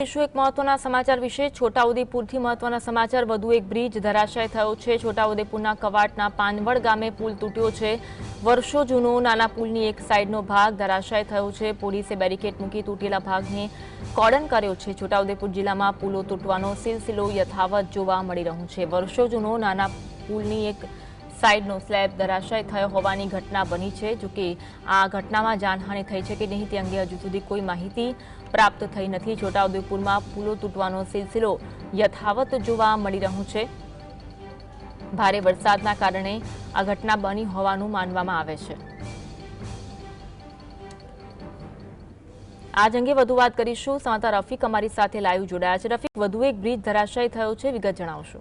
एक महत्वना समाचार विषय छोटाउदेपुरथी महत्वना समाचार વધુ એક બ્રિજ ધરાશાય થયો છે। છોટાઉદેપુરના કવાટના પાનવડ ગામે પુલ તૂટ્યો છે। વર્ષો જૂનો નાના પુલની એક સાઈડનો ભાગ ધરાશાય થયો છે। પોલીસે બેરિકેડ મૂકી તૂટેલા ભાગને કોર્ડન કર્યો છે। છોટાઉદેપુર જિલ્લામાં પુલો તૂટવાનો સિલસિલો યથાવત જોવા મળી રહ્યો છે। વર્ષો જૂનો નાના પુલની એક સાઈડનો સ્લેબ ધરાશાય થયો હોવાની ઘટના બની છે। જો કે આ ઘટનામાં જાનહાનિ થઈ છે કે નહીં તે અંગે હજુ સુધી કોઈ માહિતી પ્રાપ્ત થઈ નથી। છોટાઉદેપુરમાં પુલો તૂટવાનો સિલસિલો યથાવત જોવા મળી રહ્યો છે। ભારે વરસાદના કારણે આ ઘટના બની હોવાનું માનવામાં આવે છે। આજ અંગે વધુ વાત કરીશું। સંવાદદાતા રફીક અમારી સાથે લાઈવ જોડાયા છે। રફીક, વધુ એક બ્રિજ ધરાશાય થયો છે, વિગત જણાવશો।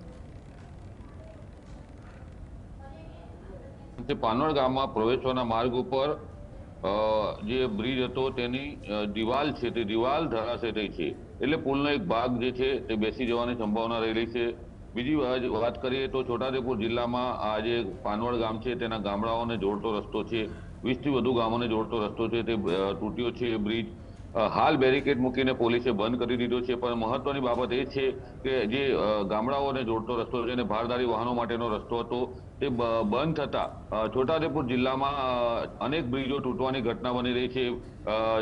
પાનવડ ગામમાં પ્રવેશવાના માર્ગ ઉપર જે બ્રિજ હતો તેની દિવાલ છે તે દિવાલ ધરાશય થઈ છે, એટલે પુલનો એક ભાગ જે છે તે બેસી જવાની સંભાવના રહેલી છે। બીજી વાત કરીએ તો છોટાઉદેપુર જિલ્લામાં આ જે પાનવડ ગામ છે તેના ગામડાઓને જોડતો રસ્તો છે, 20 થી વધુ ગામોને જોડતો રસ્તો છે તે તૂટ્યો છે એ બ્રિજ। હાલ બેરિકેડ મૂકીને પોલીસે બંધ કરી દીધો છે, પણ મહત્વની બાબત એ છે કે જે ગામડાઓને જોડતો રસ્તો છે અને ભારદારી વાહનો માટેનો રસ્તો હતો તે બંધ થતા છોટાઉદેપુર જિલ્લામાં અનેક બ્રિજો તૂટવાની ઘટના બની રહી છે।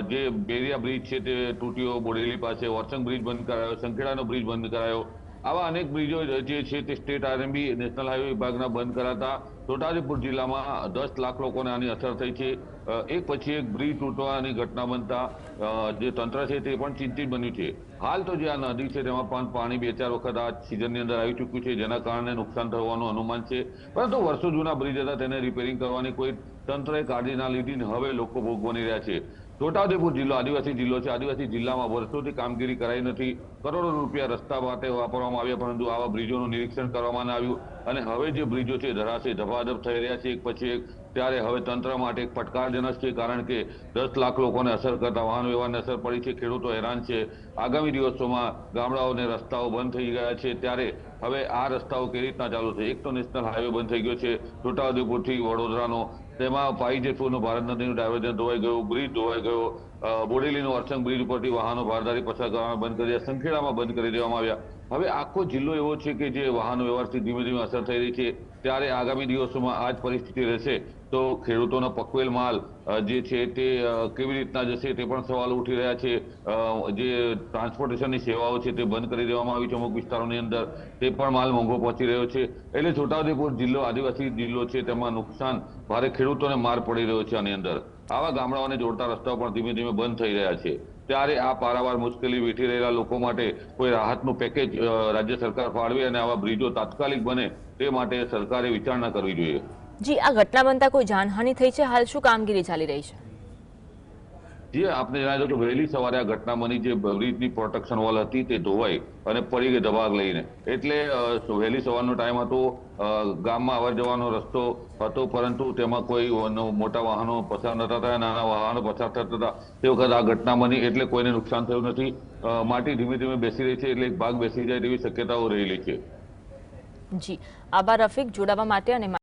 જે બેરિયા બ્રિજ છે તે તૂટ્યો, બોડેલી પાસે વરસંગ બ્રિજ બંધ કરાયો, સંખેડાનો બ્રિજ બંધ કરાયો। આવા અનેક બ્રિજો જે છે તે સ્ટેટ આરએમબી નેશનલ હાઈવે વિભાગના બંધ કરાતા છોટાઉદેપુર જિલ્લામાં 10 લાખ લોકોને આની અસર થઈ છે। એક પછી એક બ્રિજ તૂટવાની ઘટના બનતા જે તંત્ર છે તે પણ ચિંતિત બન્યું છે। હાલ તો જે આ નદી છે તેમાં પણ પાણી 2-4 વખત આ સિઝનની અંદર આવી ચૂક્યું છે, જેના કારણે નુકસાન થવાનું અનુમાન છે। પરંતુ વર્ષો જૂના બ્રિજ હતા તેને રિપેરિંગ કરવાની કોઈ તંત્રએ કાળજી ના લીધી, હવે લોકો ભોગ બની રહ્યા છે। છોટાઉદેપુર જિલ્લો આદિવાસી જિલ્લો છે, આદિવાસી જિલ્લામાં વર્ષોથી કામગીરી કરાઈ નથી, કરોડો રૂપિયા રસ્તા માટે વાપરવામાં આવ્યા, પરંતુ આવા બ્રિજોનું નિરીક્ષણ કરવામાં આવ્યું અને હવે જે બ્રિજો છે ધરાશય ધપાધપ થઈ રહ્યા છે એક પછી એક। ત્યારે હવે તંત્ર માટે એક પડકારજનક છે, કારણ કે 10 લાખ લોકોને અસર કરતા વાહન વ્યવહારને અસર પડી છે, ખેડૂતો હેરાન છે। આગામી દિવસોમાં ગામડાઓને રસ્તાઓ બંધ થઈ ગયા છે, ત્યારે હવે આ રસ્તાઓ કેવી રીતના ચાલુ છે? એક તો નેશનલ હાઈવે બંધ થઈ ગયો છે છોટાઉદેપુરથી વડોદરાનો, તેમાં પાઈ જેતપુરનું ભારત નદીનું ડાયવર્ઝન ધોવાઈ ગયું, બ્રિજ ધોવાઈ ગયો, બોડેલીનો વરસંગ બ્રિજ ઉપરથી વાહનો ભારદારી પસાર કરવાના બંધ કરી દીધા, સંખેડામાં બંધ કરી દેવામાં આવ્યા। હવે આખો જિલ્લો એવો છે કે જે વાહન વ્યવહારથી ધીમે ધીમે અસર થઈ રહી છે, ત્યારે આગામી દિવસોમાં આ જ પરિસ્થિતિ રહેશે તો ખેડૂતોનો પકવેલ માલ જે છે તે કેવી રીતના જશે તે પણ સવાલ ઉઠી રહ્યા છે। જે ટ્રાન્સપોર્ટેશનની સેવાઓ છે તે બંધ કરી દેવામાં આવી છે અમુક વિસ્તારોની અંદર, તે પણ માલ મોંઘો પહોંચી રહ્યો છે। એટલે છોટાઉદેપુર જિલ્લો આદિવાસી જિલ્લો છે, તેમાં નુકસાન ભારે ખેડૂતોને માર પડી રહ્યો છે। આની અંદર આવા ગામડાઓને જોડતા રસ્તાઓ પણ ધીમે ધીમે બંધ થઈ રહ્યા છે, ત્યારે આ પારાવાર મુશ્કેલી વેઠી રહેલા લોકો માટે કોઈ રાહતનું પેકેજ રાજ્ય સરકાર ફાળવે અને આવા બ્રિજો તાત્કાલિક બને તે માટે સરકારે વિચારણા કરવી જોઈએ। જી, આ ઘટના બનતા કોઈ જાનહાનિ થઈ છે? હાલ શું કામગીરી ચાલી રહી છે? જે આપને જણાવ્યું કે વહેલી સવારે આ ઘટના બની, જે બ્રિજની પ્રોટેક્શન વોલ હતી તે ધોવાઈ અને પડી ગઈ દબાગ લઈને, એટલે વહેલી સવારનો ટાઈમ હતો, ગામમાં અવર જવાનો રસ્તો હતો, પરંતુ તેમાં કોઈ મોટા વાહનો પસાર નતા થયા, નાના વાહનો પસાર થતા હતા। તે વખત આ ઘટના બની, એટલે કોઈને નુકસાન થયું નથી। માટી ધીમે ધીમે બેસી રહી છે, એટલે એક ભાગ બેસી જાય તેવી શક્યતાઓ રહેલી છે। જી, આભાર રફીક જોડાવા માટે અને